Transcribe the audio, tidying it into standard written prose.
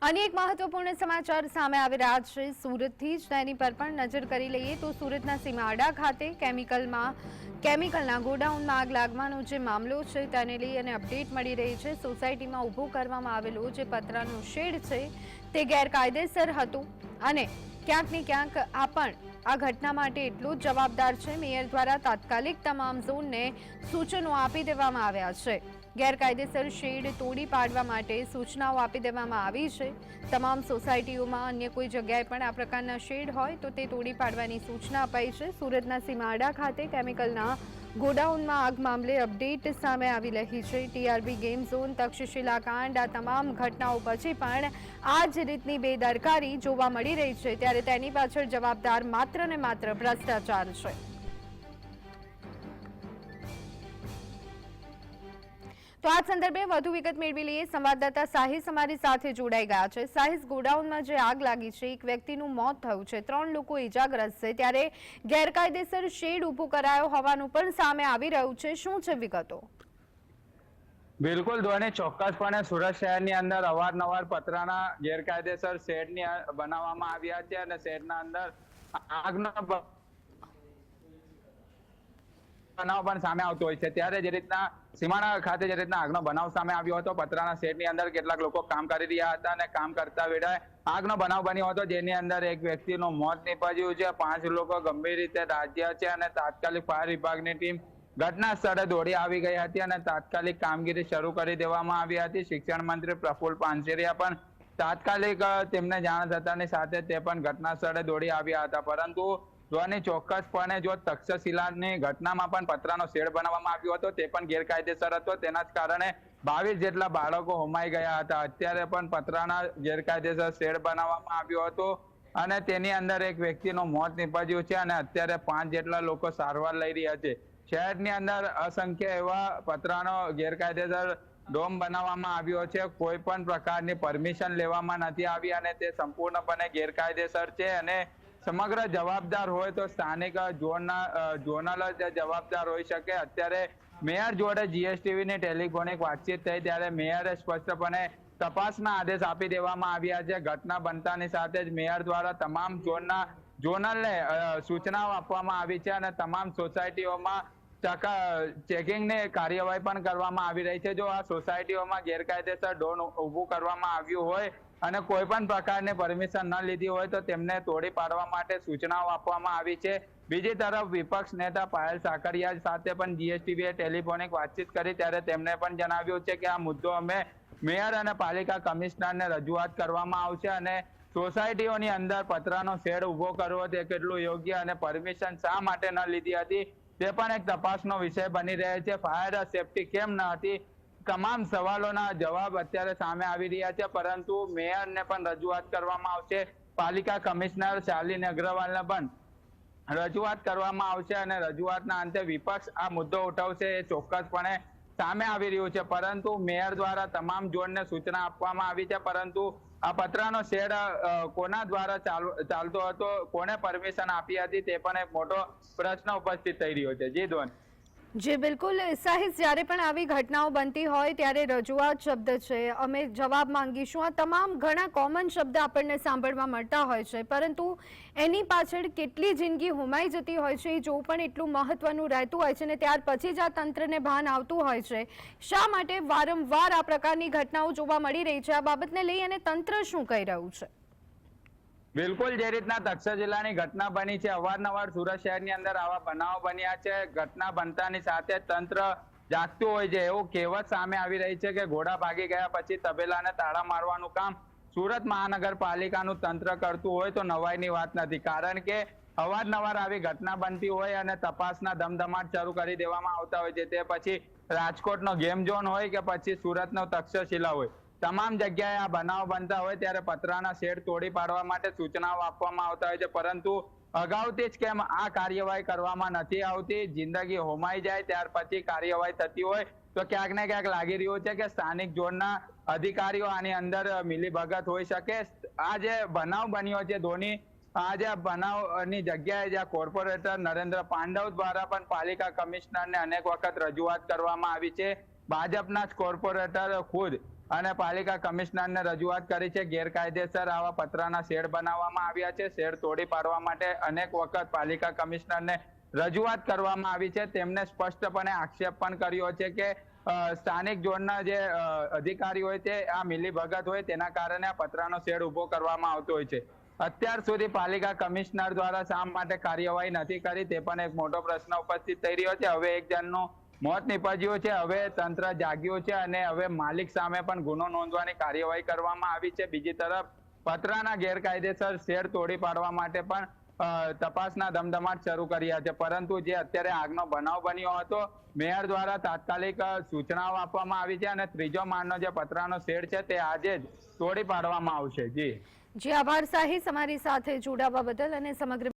અને એક મહત્વપૂર્ણ સમાચાર સામે આવી રહ્યા છે સુરતથી જ તેની પર પણ નજર કરી લઈએ તો સુરતના સીમાડા ખાતે કેમિકલના ગોડાઉનમાં આગ લાગવાનો જે મામલો છે તેને લઈ અને અપડેટ મળી રહી છે। સોસાયટીમાં ઊભો કરવામાં આવેલો જે પતરાનો શેડ છે તે ગેરકાયદેસર હતો અને ક્યાંક ને ક્યાંક આ ઘટના માટે એટલો જ જવાબદાર છે। મેયર દ્વારા તાત્કાલિક તમામ ઝોનને સૂચનો આપી દેવામાં આવ્યા છે। ગેરકાયદેસર શેડ તોડી પાડવા માટે સૂચનાઓ આપી દેવામાં આવી છે। તમામ સોસાયટીઓમાં અન્ય કોઈ જગ્યાએ પણ આ પ્રકારના શેડ હોય તો તે તોડી પાડવાની સૂચના અપાઈ છે। સુરતના સીમાડા ખાતે કેમિકલના ગોડાઉનમાં આગ મામલે અપડેટ સામે આવી રહી છે। ટીઆરબી ગેમ ઝોન, તક્ષશિલા કાંડ, આ તમામ ઘટનાઓ પછી પણ આ જ રીતની બેદરકારી જોવા મળી રહી છે ત્યારે તેની પાછળ જવાબદાર માત્ર ને માત્ર ભ્રષ્ટાચાર છે। તો આ સંદર્ભે વધુ વિગત મેળવી લઈએ। સંવાદદાતા સાહિસ અમારી સાથે જોડાઈ ગયા છે। સાહિસ, ગોડાઉનમાં જે આગ લાગી છે એક વ્યક્તિનું મોત થયું છે, 3 લોકો ઇજાગ્રસ્ત છે, ત્યારે ગેરકાયદેસર શેડ ઊભો કરાયો હોવાનું પણ સામે આવી રહ્યું છે, શું છે વિગતો? બિલકુલ ધ્વની, ચોક્કસપણે સુરત શહેરની અંદર અવારનવાર પતરાના ગેરકાયદેસર શેડની બનાવવામાં આવ્યા છે અને શેડના અંદર આગનો બનાવ પણ સામે આવતો હોય છે। ત્યારે જે રીતના સીમાડા ખાતે જે રીતના આગનો બનાવ સામે આવ્યો હતો, પતરાના શેડની અંદર કેટલાક લોકો કામ કરી રહ્યા હતા અને કામ કરતા વેળાએ આગનો બનાવ બન્યો હતો, જેની અંદર એક વ્યક્તિનું મોત નીપજ્યું છે, 5 લોકો ગંભીર રીતે દાઝ્યા છે અને તાત્કાલિક ફાયર વિભાગની ટીમ ઘટના સ્થળે દોડી આવી ગઈ હતી અને તાત્કાલિક કામગીરી શરૂ કરી દેવામાં આવી હતી। શિક્ષણ મંત્રી પ્રફુલ પાનસેરિયા પણ તાત્કાલિક તેમને જાણ થતાની સાથે તે પણ ઘટના સ્થળે દોડી આવ્યા હતા। પરંતુ ધ્વની, ચોક્કસપણે જો તક્ષશિલાની ઘટનામાં પણ પતરાનો શેડ બનાવવામાં આવ્યો હતો તે પણ ગેરકાયદેસર હતો, તેના જ કારણે 22 જેટલા બાળકો હોમાઈ ગયા હતા। અત્યારે પણ પતરાના ગેરકાયદેસર શેડ બનાવવામાં આવ્યો હતો અને તેની અંદર એક વ્યક્તિનું મોત નીપજ્યું છે અને અત્યારે 5 જેટલા લોકો સારવાર લઈ રહ્યા છે। શહેરની અંદર અસંખ્ય એવા પતરાનો ગેરકાયદેસર ડોમ બનાવવામાં આવ્યો છે, કોઈ પણ પ્રકારની પરમિશન લેવામાં નથી આવી અને તે સંપૂર્ણપણે ગેરકાયદેસર છે અને સમગ્ર જવાબદાર હોય તો સ્થાનિક ઝોનલ જવાબદાર હોઈ શકે। અત્યારે મેયર જોડે જીએસટીવીની ટેલિફોનિક વાતચીત થઈ ત્યારે મેયરે સ્પષ્ટપણે તપાસના આદેશ આપી દેવામાં આવ્યા છે। ઘટના બનતાની સાથે જ મેયર દ્વારા તમામ ઝોનલને સૂચનાઓ આપવામાં આવી છે અને તમામ સોસાયટીઓમાં ચેકિંગની કાર્યવાહી પણ કરવામાં આવી રહી છે। જો આ સોસાયટીઓમાં ગેરકાયદેસર ડોમ ઊભું કરવામાં આવ્યું હોય અને કોઈ પણ પ્રકારની પરમિશન ન લીધી હોય તો તેમને તોડી પાડવા માટે સૂચનાઓ આપવામાં આવી છે। બીજી તરફ વિપક્ષ નેતા પાયલ સાકરિયા સાથે પણ જીએસટીવીએ ટેલિફોનિક વાતચીત કરી ત્યારે તેમણે પણ જણાવ્યું છે કે આ મુદ્દો અમે મેયર અને પાલિકા કમિશનરને રજૂઆત કરવામાં આવશે અને સોસાયટીઓની અંદર પતરાનો શેડ ઊભો કરવો તે કેટલું યોગ્ય અને પરમિશન શા માટે ન લીધી હતી તે પણ એક તપાસનો વિષય બની રહે છે। ફાયર સેફટી કેમ ન હતી, તમામ સવાલોના જવાબ અત્યારે સામે આવી રહ્યા છે, પરંતુ મેયરને પણ રજૂઆત કરવામાં આવશે, પાલિકા કમિશનર શાલિની અગ્રવાલને પણ રજૂઆત કરવામાં આવશે અને રજૂઆતના અંતે વિપક્ષ આ મુદ્દો ઉઠાવશે એ ચોક્કસપણે સામે આવી રહ્યું છે। પરંતુ મેયર દ્વારા તમામ ઝોનને સૂચના આપવામાં આવી છે, પરંતુ આ પતરાનો શેડ કોના દ્વારા ચાલતો હતો, કોને પરમિશન આપી હતી તે પણ એક મોટો પ્રશ્ન ઉપસ્થિત થઈ રહ્યો છે। જી ધ્વન। જી બિલકુલ સાહિસ, જ્યારે પણ આવી ઘટનાઓ બનતી હોય ત્યારે રજૂઆત શબ્દ છે, અમે જવાબ માંગીશું, આ તમામ ઘણા કોમન શબ્દ આપણને સાંભળવા મળતા હોય છે, પરંતુ એની પાછળ કેટલી જિંદગી હોમાઈ જતી હોય છે એ જોવું પણ એટલું મહત્વનું રહેતું હોય છે ને ત્યાર પછી જ આ તંત્રને ભાન આવતું હોય છે। શા માટે વારંવાર આ પ્રકારની ઘટનાઓ જોવા મળી રહી છે? આ બાબતને લઈ અને તંત્ર શું કહી રહ્યું છે? બિલકુલ, જે રીતના તક્ષશિલાની ઘટના બની છે, અવારનવાર સુરત શહેરની અંદર આવા બનાવો બન્યા છે। ઘટના બનતાની સાથે તંત્ર જાગતું હોય છે, એવું કહેવત સામે આવી રહી છે કે ઘોડા ભાગી ગયા પછી તબેલાને તાળા મારવાનું કામ સુરત મહાનગરપાલિકાનું તંત્ર કરતું હોય તો નવાઈની વાત નથી, કારણ કે અવારનવાર આવી ઘટના બનતી હોય અને તપાસના ધમધમાટ શરૂ કરી દેવામાં આવતા હોય છે। તે પછી રાજકોટનો ગેમ ઝોન હોય કે પછી સુરતનો તક્ષશિલા હોય, તમામ જગ્યાએ આ બનાવ બનતા હોય ત્યારે પતરાના શેડ તોડી પાડવા માટે સૂચનાઓ આપવામાં આવતા હોય છે, પરંતુ અગાઉથી જ કેમ આ કાર્યવાહી કરવામાં નથી આવતી? જિંદગી હોમાઈ જાય ત્યાર પછી કાર્યવાહી થતી હોય તો ક્યાંક ને ક્યાંક લાગી રહ્યું છે કે સ્થાનિક ઝોનના અધિકારીઓ આની અંદર મિલીભગત હોઈ શકે। આ જે બનાવ બન્યો છે ધોની, આ જે બનાવની જગ્યાએ જ્યાં કોર્પોરેટર નરેન્દ્ર પાંડવ દ્વારા પણ પાલિકા કમિશનરને અનેક વખત રજૂઆત કરવામાં આવી છે, ભાજપના જ કોર્પોરેટર ખુદ અને પાલિકા કમિશનરને રજૂઆત કરી છે. ગેરકાયદેસર આવા પતરાના શેડ બનાવવામાં આવ્યા છે. શેડ તોડી પાડવા માટે અનેક વખત પાલિકા કમિશનરને રજૂઆત કરવામાં આવી છે. તેમને સ્પષ્ટપણે આક્ષેપ પણ કર્યો છે કે સ્થાનિક ઝોનના જે અધિકારી હોય તે આ મિલીભગત હોય તેના કારણે આ પતરાનો શેડ ઉભો કરવામાં આવતો હોય છે. અત્યાર સુધી પાલિકા કમિશનર દ્વારા શા માટે કાર્યવાહી નથી કરી તે પણ એક મોટો પ્રશ્ન ઉપસ્થિત થઈ રહ્યો છે. હવે એક જણનું મોત નીપજ્યું છે. હવે તંત્ર જાગ્યું છે અને હવે માલિક સામે પણ ગુનો નોંધવાની કાર્યવાહી કરવામાં આવી છે. બીજી તરફ પતરાના ગેરકાયદેસર શેડ તોડી પાડવા માટે પણ તપાસના ધમધમાટ શરૂ કર્યા છે. પરંતુ જે અત્યારે આગનો બનાવ બન્યો હતો, મેયર દ્વારા તાત્કાલિક સૂચનાઓ આપવામાં આવી છે અને ત્રીજો માળનો જે પતરાનો શેડ છે તે આજે જ તોડી પાડવામાં આવશે. જી આભાર સાહિસ, અમારી સાથે જોડાવા બદલ અને સમગ્ર